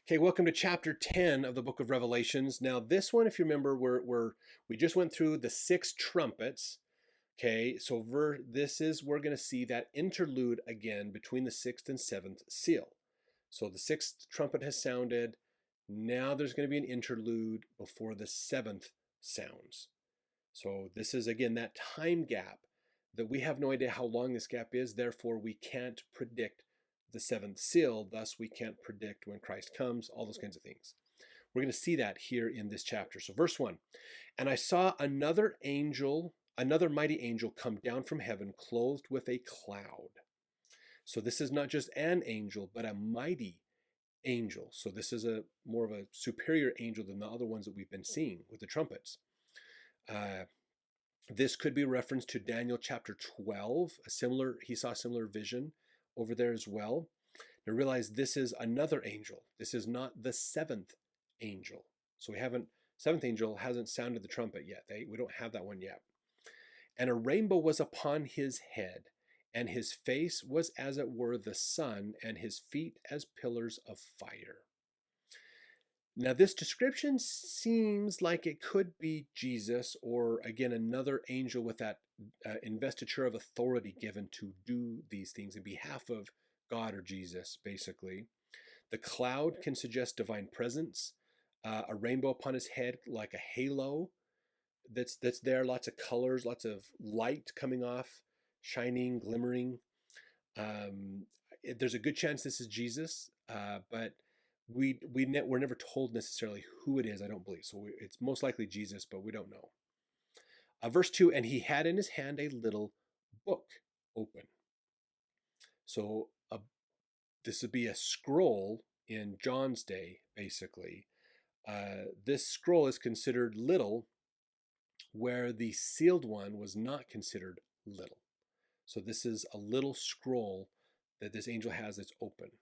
Okay, welcome to chapter 10 of the book of Revelations. Now, this one, if you remember, we just went through the six trumpets. Okay, so we're going to see that interlude again between the sixth and seventh seal. So the sixth trumpet has sounded. Now there's going to be an interlude before the seventh sounds. So this is again that time gap that we have no idea how long this gap is. Therefore, we can't predict the seventh seal. Thus, we can't predict when Christ comes, all those kinds of things. We're going to see that here in this chapter. So verse 1, and I saw another mighty angel come down from heaven, clothed with a cloud. So this is not just an angel, but a mighty angel. So this is more of a superior angel than the other ones that we've been seeing with the trumpets. This could be a reference to Daniel chapter 12. He saw a similar vision over there as well. Now realize this is another angel. This is not the seventh angel. So seventh angel hasn't sounded the trumpet yet. We don't have that one yet. And a rainbow was upon his head, and his face was as it were the sun, and his feet as pillars of fire. Now, this description seems like it could be Jesus, or again, another angel with that investiture of authority given to do these things in behalf of God or Jesus, basically. The cloud can suggest divine presence. A rainbow upon his head, like a halo that's there, lots of colors, lots of light coming off, shining, glimmering. There's a good chance this is Jesus, but we're never told necessarily who it is. I don't believe so. It's most likely Jesus, but we don't know. Verse 2, and he had in his hand a little book open. So this would be a scroll in John's day, basically. This scroll is considered little, where the sealed one was not considered little. So this is a little scroll that this angel has that's open.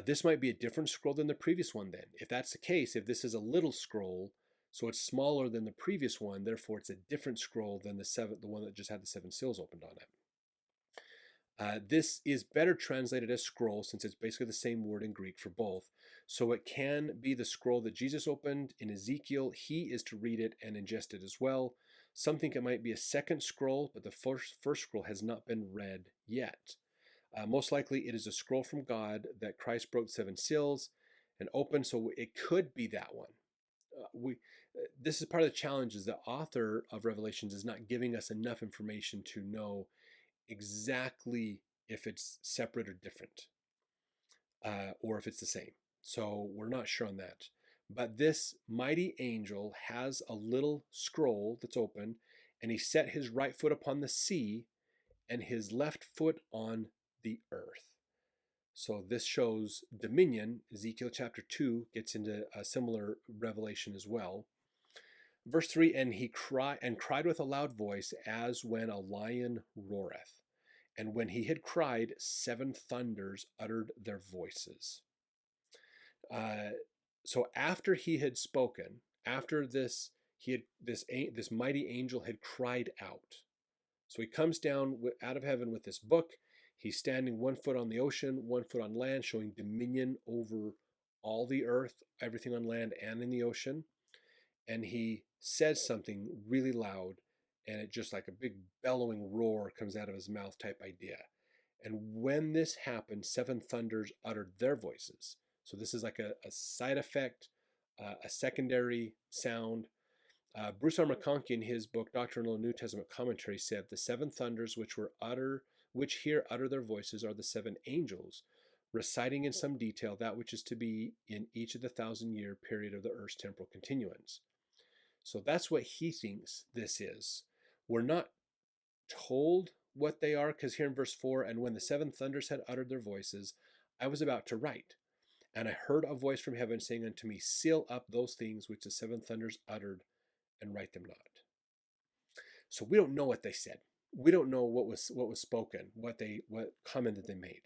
This might be a different scroll than the previous one then. If that's the case, if this is a little scroll, so it's smaller than the previous one, therefore it's a different scroll than the one that just had the seven seals opened on it. This is better translated as scroll since it's basically the same word in Greek for both. So it can be the scroll that Jesus opened in Ezekiel. He is to read it and ingest it as well. Some think it might be a second scroll, but the first scroll has not been read yet. Most likely it is a scroll from God that Christ broke 7 seals and opened, so it could be that one. This is part of the challenge, is the author of Revelations is not giving us enough information to know exactly if it's separate or different, or if it's the same. So we're not sure on that. But this mighty angel has a little scroll that's open, and he set his right foot upon the sea and his left foot on the earth. So this shows dominion. Ezekiel chapter 2 gets into a similar revelation as well. Verse 3, and he cried with a loud voice, as when a lion roareth. And when he had cried, 7 thunders uttered their voices. So after he had spoken, after this mighty angel had cried out. So he comes down out of heaven with this book. He's standing 1 foot on the ocean, 1 foot on land, showing dominion over all the earth, everything on land and in the ocean. And he says something really loud, and it just like a big bellowing roar comes out of his mouth type idea. And when this happened, 7 thunders uttered their voices. So this is like a side effect, a secondary sound. Bruce R McConkie, in his book Doctrinal New Testament Commentary, said the 7 thunders which here utter their voices are the 7 angels, reciting in some detail that which is to be in each of the 1,000-year period of the earth's temporal continuance. So that's what he thinks this is. We're not told what they are, because here in verse 4, and when the 7 thunders had uttered their voices, I was about to write. And I heard a voice from heaven saying unto me, seal up those things which the 7 thunders uttered, and write them not. So we don't know what they said. We don't know what was spoken, what comment that they made.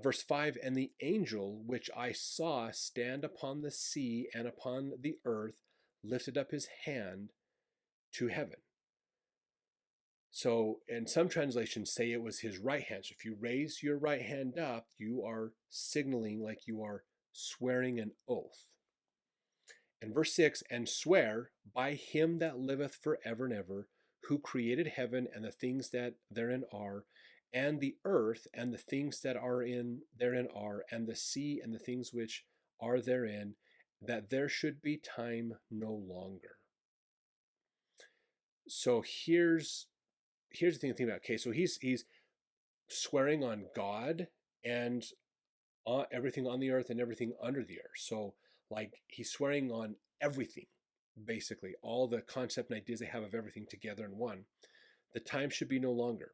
Verse 5, and the angel which I saw stand upon the sea and upon the earth lifted up his hand to heaven. So, and some translations say it was his right hand. So if you raise your right hand up, you are signaling like you are swearing an oath. And verse 6, and swear by him that liveth forever and ever, who created heaven and the things that therein are, and the earth and the things that are in therein are, and the sea and the things which are therein, that there should be time no longer. So here's the thing to think about. Okay, so he's swearing on God and on everything on the earth and everything under the earth. So like he's swearing on everything, basically all the concept and ideas they have of everything together in one. The time should be no longer.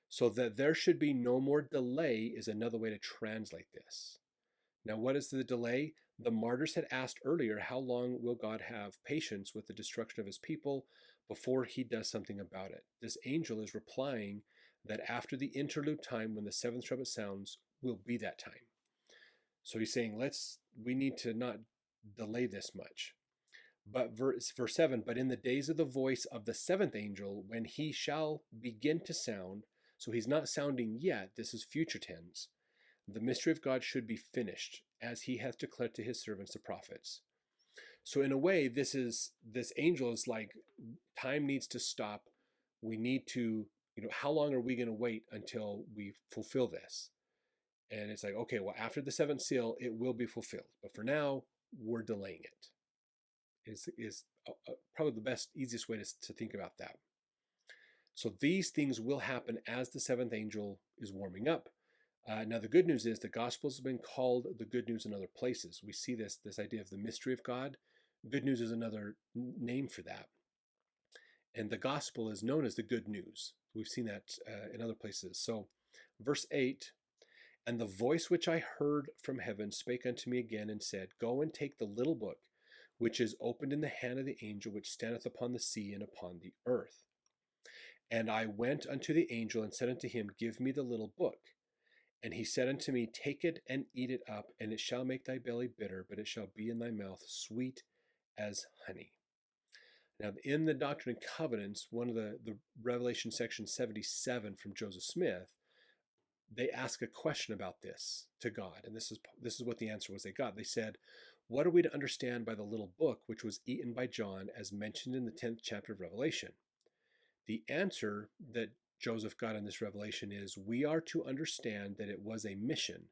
So that there should be no more delay is another way to translate this. Now, what is the delay? The martyrs had asked earlier, how long will God have patience with the destruction of his people before he does something about it? This angel is replying that after the interlude time, when the seventh trumpet sounds, will be that time. So he's saying, we need to not delay this much. But verse 7, but in the days of the voice of the seventh angel, when he shall begin to sound, so he's not sounding yet, this is future tense, the mystery of God should be finished, as he hath declared to his servants the prophets. So in a way, this angel is like, time needs to stop. We need to, how long are we going to wait until we fulfill this? And it's like, okay, well, after the seventh seal, it will be fulfilled. But for now, we're delaying it. Is probably the best, easiest way to think about that. So these things will happen as the seventh angel is warming up. Now, the good news is the gospel has been called the good news in other places. We see this idea of the mystery of God. Good news is another name for that. And the gospel is known as the good news. We've seen that in other places. So verse 8, and the voice which I heard from heaven spake unto me again and said, go and take the little book which is opened in the hand of the angel which standeth upon the sea and upon the earth. And I went unto the angel and said unto him, give me the little book. And he said unto me, take it and eat it up, and it shall make thy belly bitter, but it shall be in thy mouth sweet as honey. Now, in the Doctrine and Covenants, one of the Revelation section 77 from Joseph Smith, they ask a question about this to God. And this is what the answer was they got. They said, what are we to understand by the little book which was eaten by John as mentioned in the 10th chapter of Revelation? The answer that Joseph got in this revelation is, we are to understand that it was a mission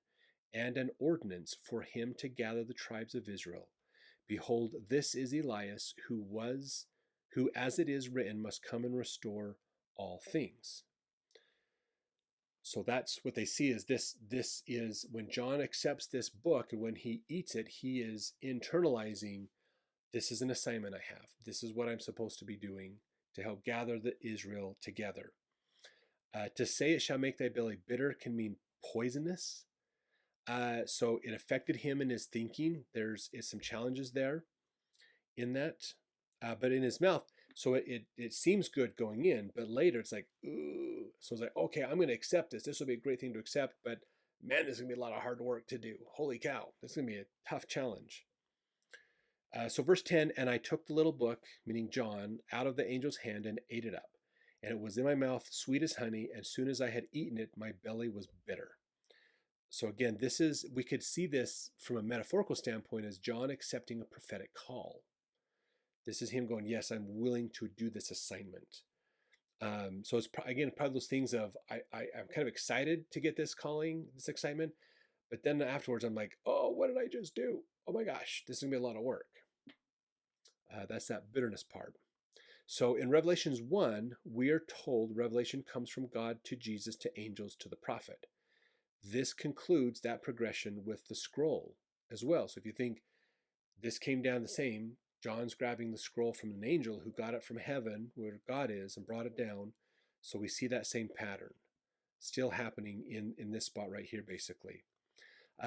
and an ordinance for him to gather the tribes of Israel. Behold, this is Elias, who as it is written must come and restore all things. So that's what they see is this is when John accepts this book and when he eats it, he is internalizing, this is an assignment I have. This is what I'm supposed to be doing to help gather the Israel together. To say it shall make thy belly bitter can mean poisonous. So it affected him in his thinking. There's some challenges there in that. But in his mouth, so it seems good going in, but later it's like, ooh. So it's like, okay, I'm going to accept this. This will be a great thing to accept, but man, this is going to be a lot of hard work to do. Holy cow, this is going to be a tough challenge. So verse 10, and I took the little book, meaning John, out of the angel's hand and ate it up. And it was in my mouth sweet as honey. As soon as I had eaten it, my belly was bitter. So again, we could see this from a metaphorical standpoint as John accepting a prophetic call. This is him going, yes, I'm willing to do this assignment. So it's again probably those things of I'm kind of excited to get this calling, this excitement, but then afterwards I'm like, oh, what did I just do? Oh my gosh, this is gonna be a lot of work. That's that bitterness part. So in Revelations 1, we are told revelation comes from God to Jesus, to angels, to the prophet. This concludes that progression with the scroll as well. So if you think this came down the same, John's grabbing the scroll from an angel who got it from heaven, where God is, and brought it down. So we see that same pattern still happening in this spot right here, basically.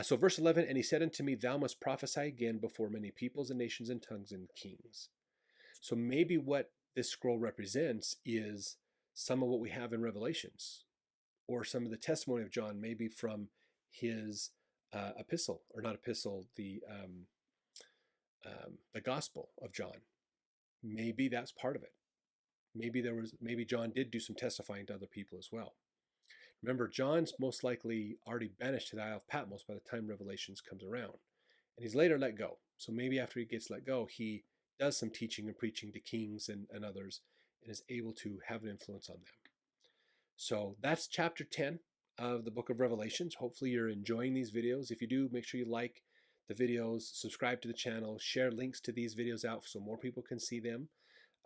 So verse 11, and he said unto me, thou must prophesy again before many peoples and nations and tongues and kings. So maybe what this scroll represents is some of what we have in Revelations, or some of the testimony of John, maybe from his epistle, or not epistle, the Gospel of John. Maybe that's part of it. Maybe John did do some testifying to other people as well. Remember, John's most likely already banished to the Isle of Patmos by the time Revelations comes around. and he's later let go. So maybe after he gets let go, he does some teaching and preaching to kings and others and is able to have an influence on them. So that's chapter 10 of the book of Revelations. Hopefully you're enjoying these videos. If you do, make sure you like the videos, subscribe to the channel, share links to these videos out so more people can see them.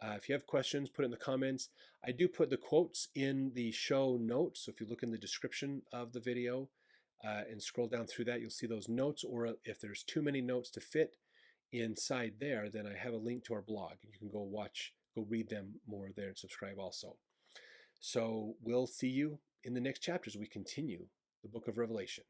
If you have questions, put it in the comments. I do put the quotes in the show notes. So if you look in the description of the video and scroll down through that, you'll see those notes. Or if there's too many notes to fit inside there, then I have a link to our blog. You can go read them more there and subscribe also. So we'll see you in the next chapters. We continue the book of Revelation.